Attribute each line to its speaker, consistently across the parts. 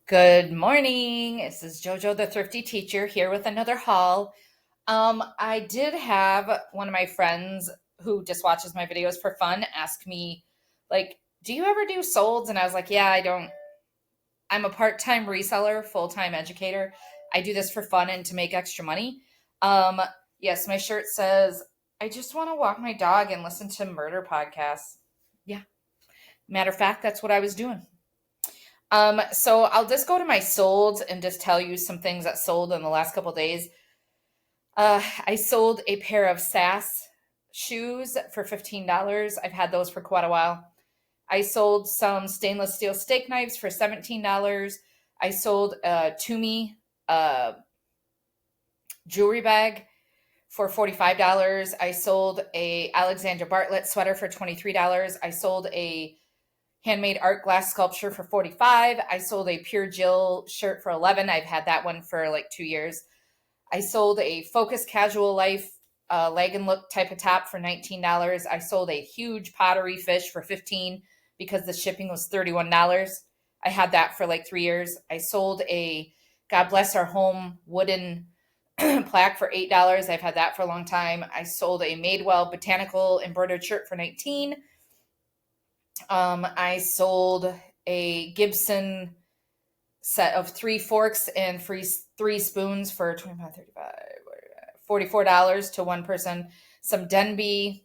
Speaker 1: Good morning. This is JoJo, the thrifty teacher, here with another haul. I did have one of my friends who just watches my videos for fun ask me, like, do you ever do solds? And I was like, yeah, I don't. I'm a part-time reseller, full-time educator. I do this for fun and to make extra money. Um, yes, my shirt says, I just want to walk my dog and listen to murder podcasts. Yeah. Matter of fact, that's what I was doing. So I'll just go to my sold and just tell you some things that sold in the last couple of days. I sold a pair of SAS shoes for $15. I've had those for quite a while. I sold some stainless steel steak knives for $17. I sold a Toomey jewelry bag for $45. I sold a Alexandra Bartlett sweater for $23. I sold a handmade art glass sculpture for $45. I sold a pure Jill shirt for $11. I've had that one for like 2 years. I sold a Focus Casual Life leg and look type of top for $19. I sold a huge pottery fish for $15 because the shipping was $31. I had that for like 3 years. I sold a God Bless Our Home wooden plaque for $8. I've had that for a long time. I sold a Madewell botanical embroidered shirt for $19. I sold a Gibson set of 3 forks and 3 spoons for $25, $35, $44 to one person. Some Denby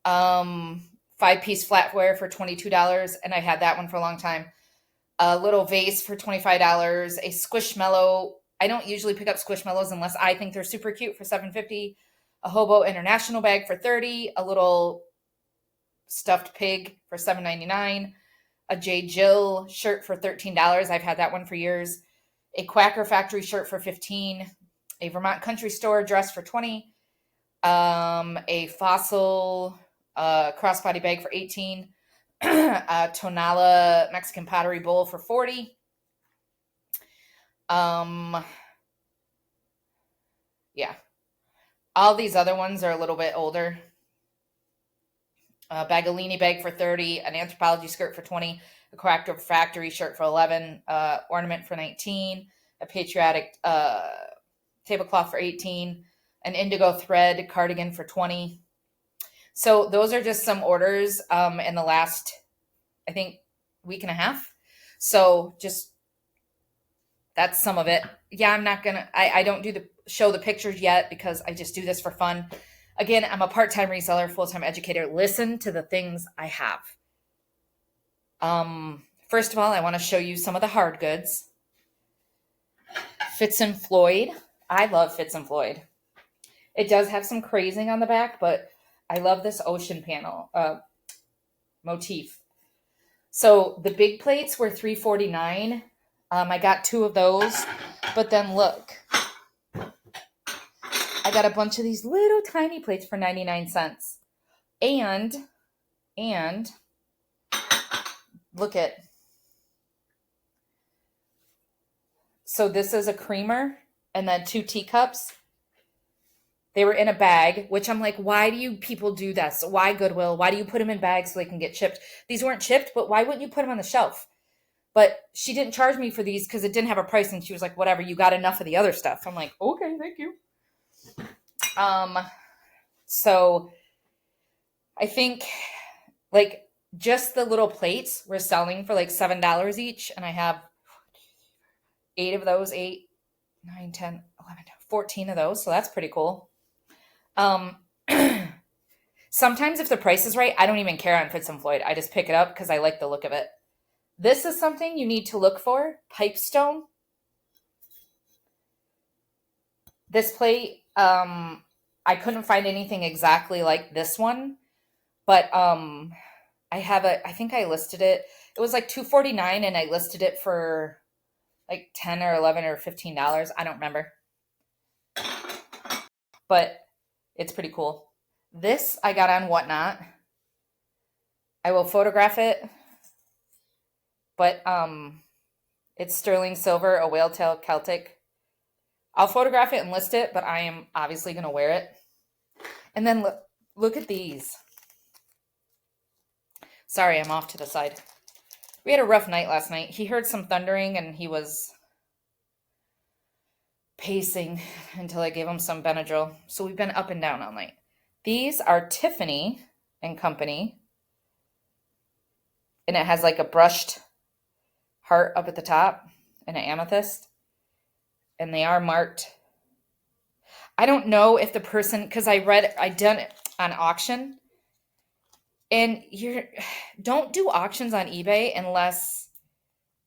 Speaker 1: 5-piece flatware for $22, and I had that one for a long time. A little vase for $25. A Squishmallow. I don't usually pick up Squishmallows unless I think they're super cute for $7.50. A Hobo International bag for $30. A little stuffed pig for $7.99. A J. Jill shirt for $13. I've had that one for years. A Quacker Factory shirt for $15. A Vermont Country Store dress for $20. A Fossil crossbody bag for $18. A Tonala Mexican pottery bowl for $40. Yeah. All these other ones are a little bit older. A Bagolini bag for $30, an Anthropologie skirt for $20, a Quacker Factory shirt for $11, ornament for $19, a patriotic tablecloth for $18, an indigo thread cardigan for $20. So those are just some orders in the last, I think, week and a half. So just that's some of it. Yeah, I'm not gonna. I don't do the show the pictures yet because I just do this for fun. Again, I'm a part-time reseller, full-time educator. Listen to the things I have. First of all, I want to show you some of the hard goods. Fitz and Floyd. I love Fitz and Floyd. It does have some crazing on the back, but I love this ocean panel motif. So the big plates were $3.49. I got 2 of those, but then look. I got a bunch of these little tiny plates for 99 cents. And look at. So this is a creamer and then 2 teacups. They were in a bag, which I'm like, why do you people do this? Why Goodwill? Why do you put them in bags so they can get chipped? These weren't chipped, but why wouldn't you put them on the shelf? But she didn't charge me for these because it didn't have a price, and she was like, whatever, you got enough of the other stuff. I'm like, okay, thank you. So I think like just the little plates were selling for like $7 each. And I have 8 of those, 8, 9, 10, 11, 14 of those. So that's pretty cool. Sometimes if the price is right, I don't even care on Fitz and Floyd. I just pick it up because I like the look of it. This is something you need to look for. Pipestone. This plate, I couldn't find anything exactly like this one, but I think I listed it. It was like $2.49 and I listed it for like $10 or $11 or $15. I don't remember. But it's pretty cool. This I got on Whatnot. I will photograph it. But it's sterling silver, a whale tail Celtic. I'll photograph it and list it, but I am obviously going to wear it. And then look at these. Sorry, I'm off to the side. We had a rough night last night. He heard some thundering and he was pacing until I gave him some Benadryl. So we've been up and down all night. These are Tiffany and Company. And it has like a brushed heart up at the top and an amethyst. And they are marked. I don't know if the person, because I done it on auction. And don't do auctions on eBay unless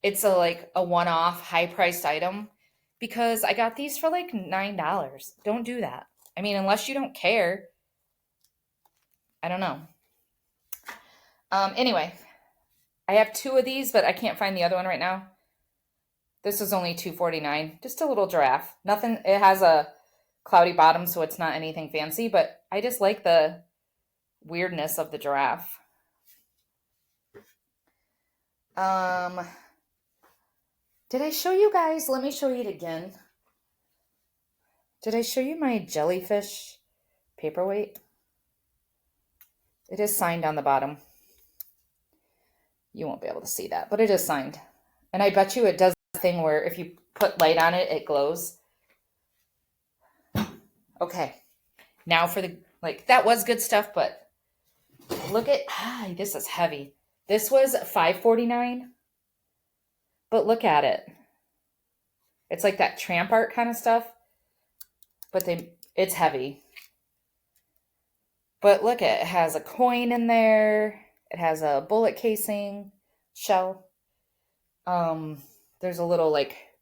Speaker 1: it's a one-off high-priced item, because I got these for like $9. Don't do that. I mean, unless you don't care. I don't know. Anyway, I have 2 of these, but I can't find the other one right now. This is only $2.49. Just a little giraffe. Nothing. It has a cloudy bottom, so it's not anything fancy, but I just like the weirdness of the giraffe. Did I show you guys? Let me show you it again. Did I show you my jellyfish paperweight? It is signed on the bottom. You won't be able to see that, but it is signed. And I bet you it does the thing where if you put light on it, it glows. Okay. Now for that was good stuff, but look at, this is heavy. This was $5.49, but look at it. It's like that tramp art kind of stuff, but it's heavy. But look, it has a coin in there. It has a bullet casing shell. There's a little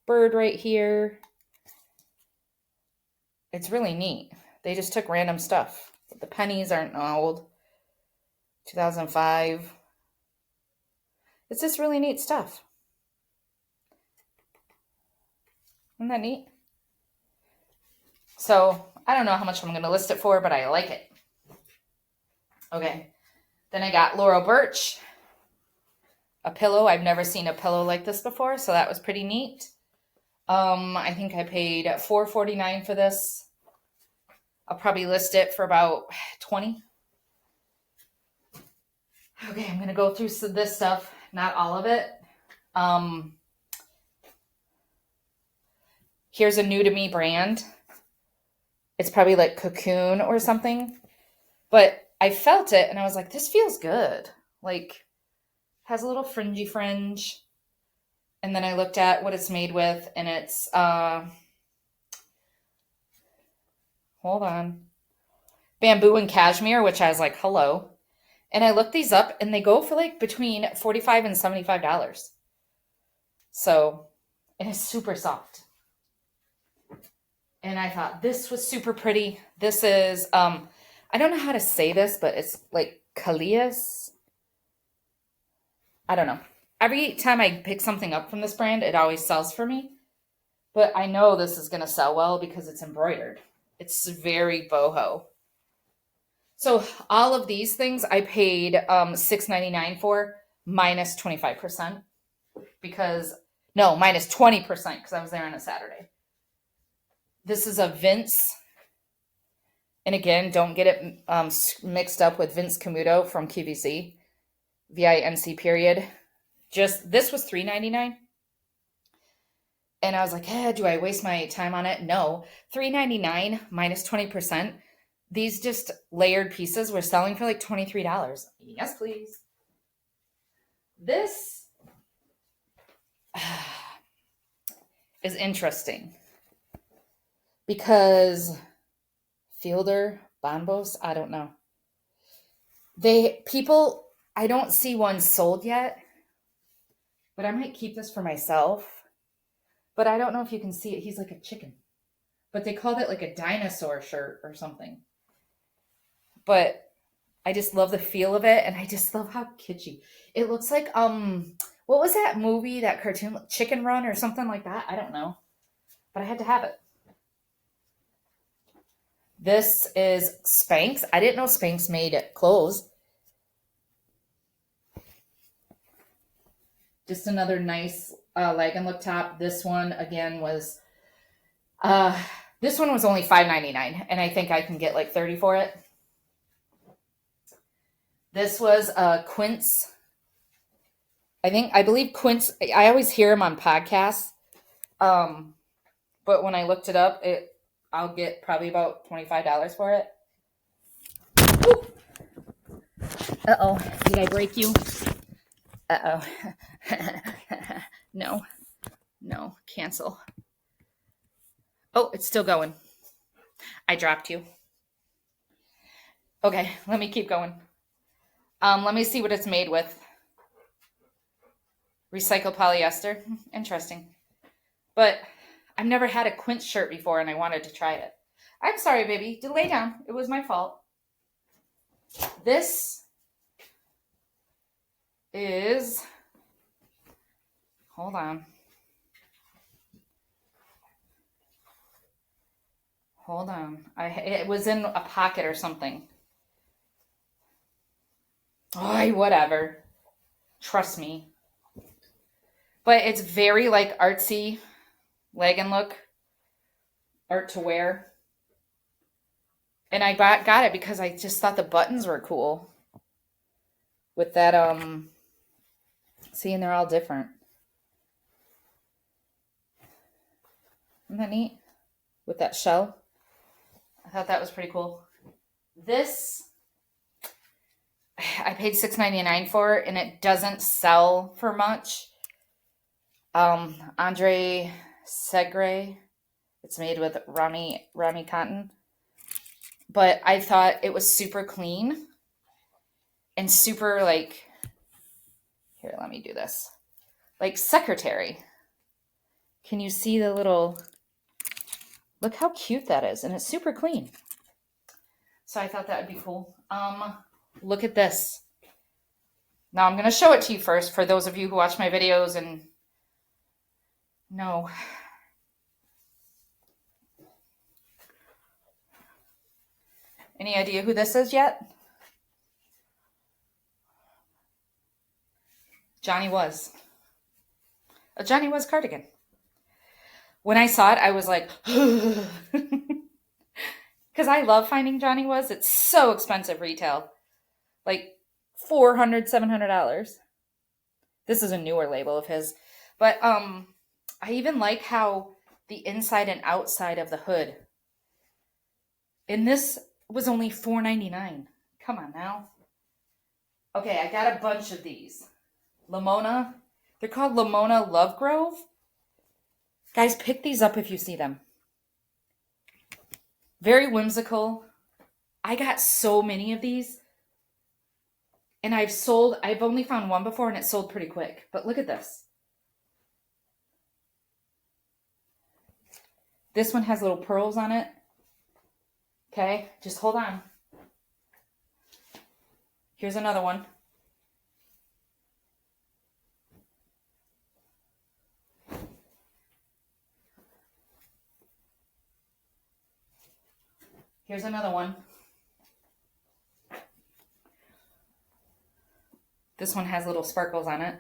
Speaker 1: bird right here. It's really neat. They just took random stuff. But the pennies aren't old. 2005. It's just really neat stuff. Isn't that neat? So, I don't know how much I'm going to list it for, but I like it. Okay. Then I got Laurel Birch. A pillow. I've never seen a pillow like this before, so that was pretty neat. I think I paid $4.49 for this. I'll probably list it for about $20. Okay, I'm going to go through this stuff. Not all of it. Here's a new to me brand. It's probably like Cocoon or something. But I felt it and I was like, this feels good. Has a little fringy fringe. And then I looked at what it's made with, and it's, hold on, bamboo and cashmere, which I was like, hello. And I looked these up, and they go for between $45 and $75. So, and it's super soft. And I thought this was super pretty. This is, I don't know how to say this, but it's like Callias. I don't know. Every time I pick something up from this brand, it always sells for me. But I know this is going to sell well because it's embroidered. It's very boho. So all of these things I paid $6.99 for, minus 25%. Minus 20% because I was there on a Saturday. This is a Vince. And again, don't get it mixed up with Vince Camuto from QVC. VINC period. This was $3.99. And I was like, do I waste my time on it? No. $3.99 minus 20%. These just layered pieces were selling for $23. Yes, please. This is interesting because Fielder, Bonbos, I don't know. I don't see one sold yet, but I might keep this for myself. But I don't know if you can see it. He's like a chicken. But they called it a dinosaur shirt or something. But I just love the feel of it, and I just love how kitschy. It looks like, what was that movie, that cartoon, Chicken Run or something like that? I don't know. But I had to have it. This is Spanx. I didn't know Spanx made clothes. Just another nice leg and look top. This one again was this one was only $5.99, and I think I can get $30 for it. This was a Quince, I believe quints, I always hear them on podcasts. Um, but when I looked it up, I'll get probably about $25 for it. Uh-oh. Did I break you? Uh-oh. No. No. Cancel. Oh, it's still going. I dropped you. Okay, let me keep going. Let me see what it's made with. Recycled polyester. Interesting. But I've never had a quince shirt before and I wanted to try it. I'm sorry, baby. Lay down. It was my fault. This is, hold on. Hold on. It was in a pocket or something. Oh, whatever. Trust me. But it's very like artsy legging look. Art to wear. And I got it because I just thought the buttons were cool. With that, see, and they're all different. Isn't that neat? With that shell. I thought that was pretty cool. This, I paid $6.99 for it, and it doesn't sell for much. Andre Segre. It's made with Rami cotton. But I thought it was super clean and super like, here, let me do this. Like secretary. Can you see the little, look how cute that is. And it's super clean. So I thought that would be cool. Look at this. Now I'm going to show it to you first for those of you who watch my videos and know. Any idea who this is yet? Johnny Was. A Johnny Was cardigan. When I saw it, I was like, because I love finding Johnny Was. It's so expensive retail. Like $400, $700. This is a newer label of his. But I even like how the inside and outside of the hood. And this was only $4.99. Come on now. Okay, I got a bunch of these. Lamona. They're called Lamona Love Grove. Guys, pick these up if you see them. Very whimsical. I got so many of these. And I've only found one before and it sold pretty quick. But look at this. This one has little pearls on it. Okay, just hold on. Here's another one. Here's another one. This one has little sparkles on it.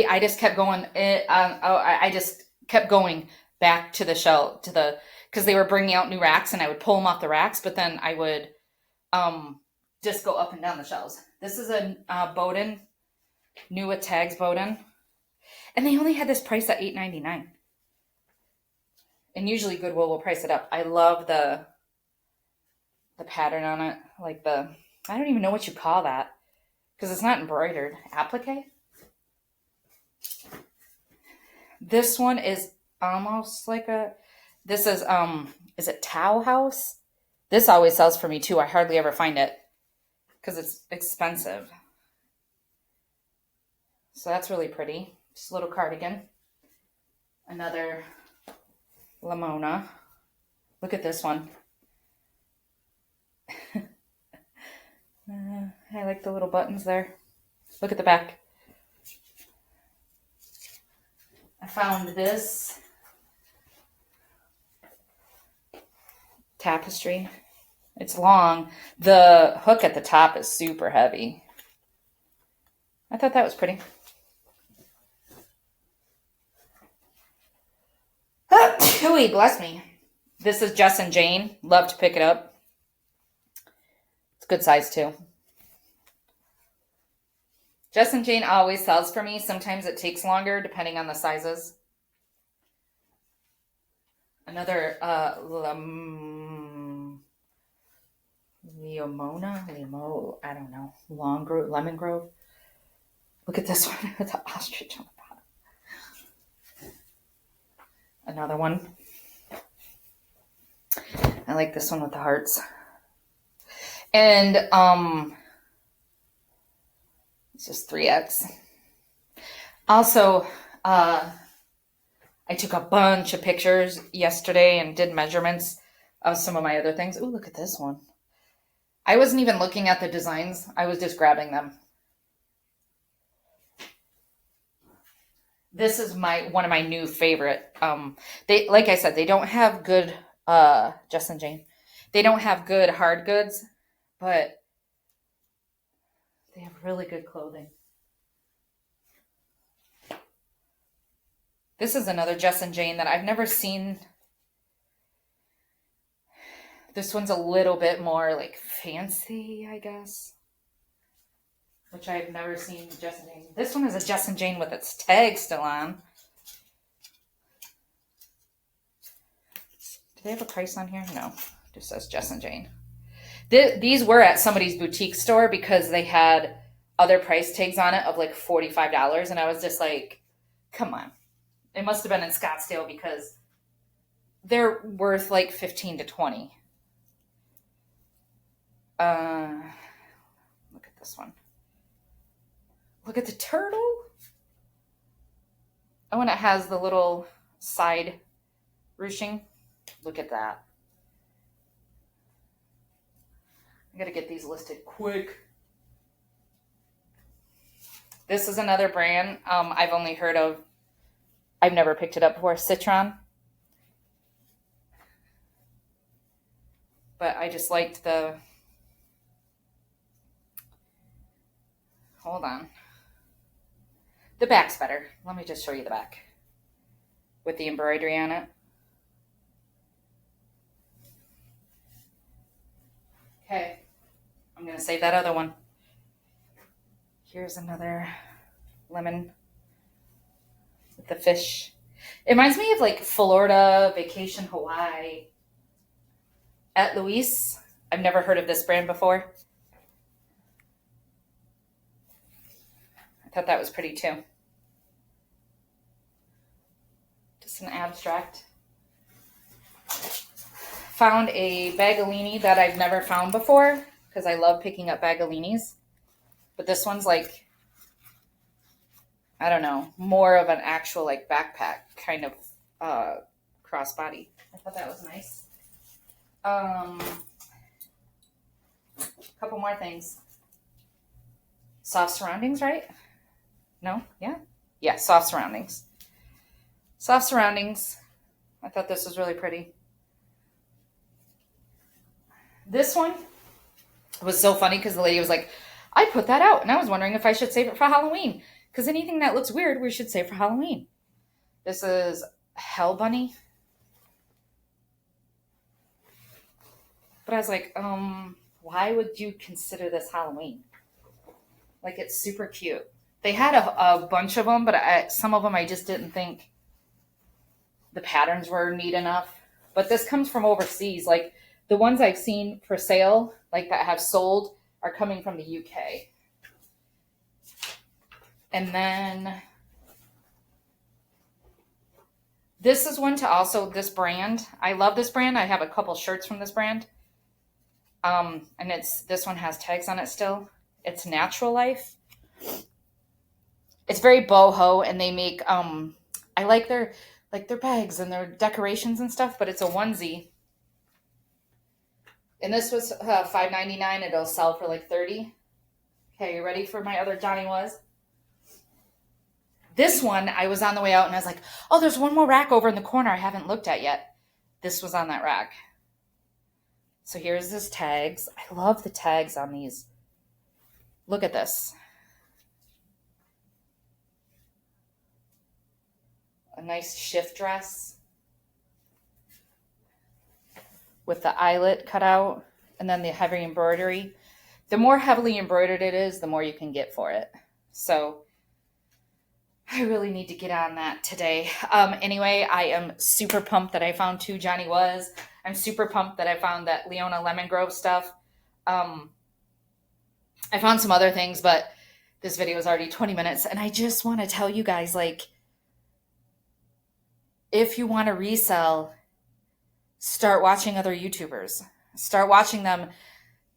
Speaker 1: I just kept going. I just kept going back to the shelf, because they were bringing out new racks and I would pull them off the racks, but then I would just go up and down the shelves. This is a Bowden, new with tags Bowden. And they only had this price at $8.99. And usually Goodwill will price it up. I love the pattern on it. Like I don't even know what you call that. Because it's not embroidered. Applique? This one is almost like this is it Towel House? This always sells for me too. I hardly ever find it because it's expensive. So that's really pretty. Just a little cardigan. Another Lamona. Look at this one. I like the little buttons there. Look at the back. I found this tapestry. It's long. The hook at the top is super heavy. I thought that was pretty. Ooh, bless me. This is Jess and Jane. Love to pick it up. It's a good size too. Jess and Jane always sells for me. Sometimes it takes longer depending on the sizes. Another I don't know, Lemon Grove. Look at this one with the ostrich on the bottom. Another one. I like this one with the hearts. And it's just 3X. Also, I took a bunch of pictures yesterday and did measurements of some of my other things. Ooh, look at this one. I wasn't even looking at the designs. I was just grabbing them. This is one of my new favorite. They, like I said, they don't have good, Jess and Jane. They don't have good hard goods, but they have really good clothing. This is another Jess and Jane that I've never seen. This one's a little bit more like fancy, I guess, which I've never seen Jess and Jane. This one is a Jess and Jane with its tag still on. Do they have a price on here? No, it just says Jess and Jane. These were at somebody's boutique store because they had other price tags on it of like $45, and I was just like, come on. It must have been in Scottsdale because they're worth like 15 to 20. Look at this one. Look at the turtle. Oh, and it has the little side ruching. Look at that. I gotta get these listed quick. This is another brand I've only heard of. I've never picked it up before. Citron. But I just liked the... Hold on. The back's better. Let me just show you the back. With the embroidery on it. Okay. I'm going to save that other one. Here's another lemon with the fish. It reminds me of like Florida, Vacation Hawaii. At Luis. I've never heard of this brand before. I thought that was pretty too. Just an abstract. Found a Bagolini that I've never found before because I love picking up Bagolinis. But this one's like, I don't know, more of an actual like backpack kind of crossbody. I thought that was nice. A couple more things. Soft surroundings, right? No? Yeah? Yeah, soft surroundings. Soft surroundings. I thought this was really pretty. This one was so funny because the lady was like, I put that out and I was wondering if I should save it for Halloween. Because anything that looks weird, we should save for Halloween. This is Hell Bunny. But I was like, why would you consider this Halloween? Like, it's super cute. They had a bunch of them, but some of them I just didn't think the patterns were neat enough. But this comes from overseas. Like, the ones I've seen for sale, like that have sold, are coming from the UK. And then this is one to also this brand. I love this brand. I have a couple shirts from this brand. And this one has tags on it still. It's Natural Life. It's very boho, and they make I like their bags and their decorations and stuff, but it's a onesie. And this was $5.99. It'll sell for like $30. Okay, you ready for my other Johnny Was? This one, I was on the way out and I was like, oh, there's one more rack over in the corner I haven't looked at yet. This was on that rack. So here's his tags. I love the tags on these. Look at this. A nice shift dress with the eyelet cut out and then the heavy embroidery. The more heavily embroidered it is, the more you can get for it. So I really need to get on that today. Anyway, I am super pumped that I found two Johnny Was. I'm super pumped that I found that Leona Lemon Grove stuff. Um, I found some other things, but this video is already 20 minutes. And I just want to tell you guys, like, if you want to resell, start watching other YouTubers. Start watching them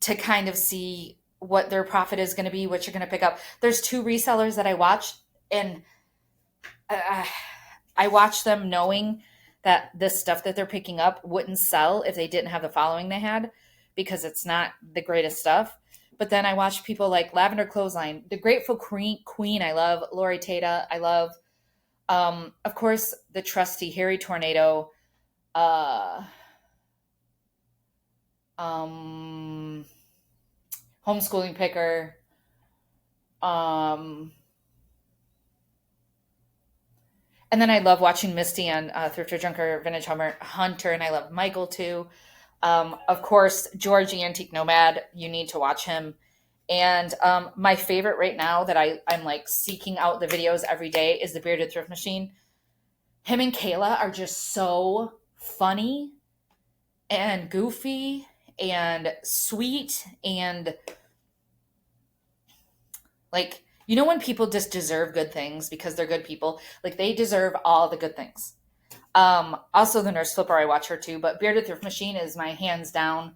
Speaker 1: to kind of see what their profit is going to be, what you're going to pick up. There's two resellers that I watched, and I watch them knowing that this stuff that they're picking up wouldn't sell if they didn't have the following they had, because it's not the greatest stuff. But then I watch people like Lavender Clothesline, The Grateful Queen. I love Lori Tata. I love, of course, the trusty Harry Tornado. Homeschooling Picker. And then I love watching Misty on Thrifter Junker Vintage Hunter, and I love Michael too. Of course, Georgie Antique Nomad. You need to watch him. And my favorite right now that I'm like seeking out the videos every day is the Bearded Thrift Machine. Him and Kayla are just so funny and goofy and sweet, and like, you know, when people just deserve good things because they're good people, like they deserve all the good things. Also the Nurse Flipper, I watch her too, but Bearded Thrift Machine is my hands down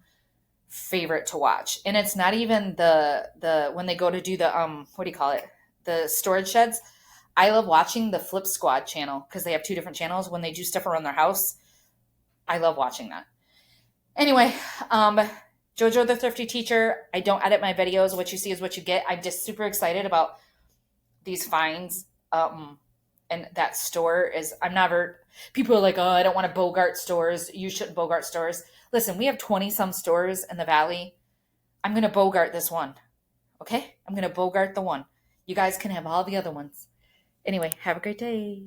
Speaker 1: favorite to watch. And it's not even the when they go to do the what do you call it? The storage sheds. I love watching the Flip Squad channel because they have two different channels when they do stuff around their house. I love watching that. Anyway, Jojo the Thrifty Teacher. I don't edit my videos. What you see is what you get. I'm just super excited about these finds. And that store is, I'm never, people are like, oh, I don't want to Bogart stores. You shouldn't Bogart stores. Listen, we have 20 some stores in the Valley. I'm going to Bogart this one. Okay? I'm going to Bogart the one. You guys can have all the other ones. Anyway, have a great day.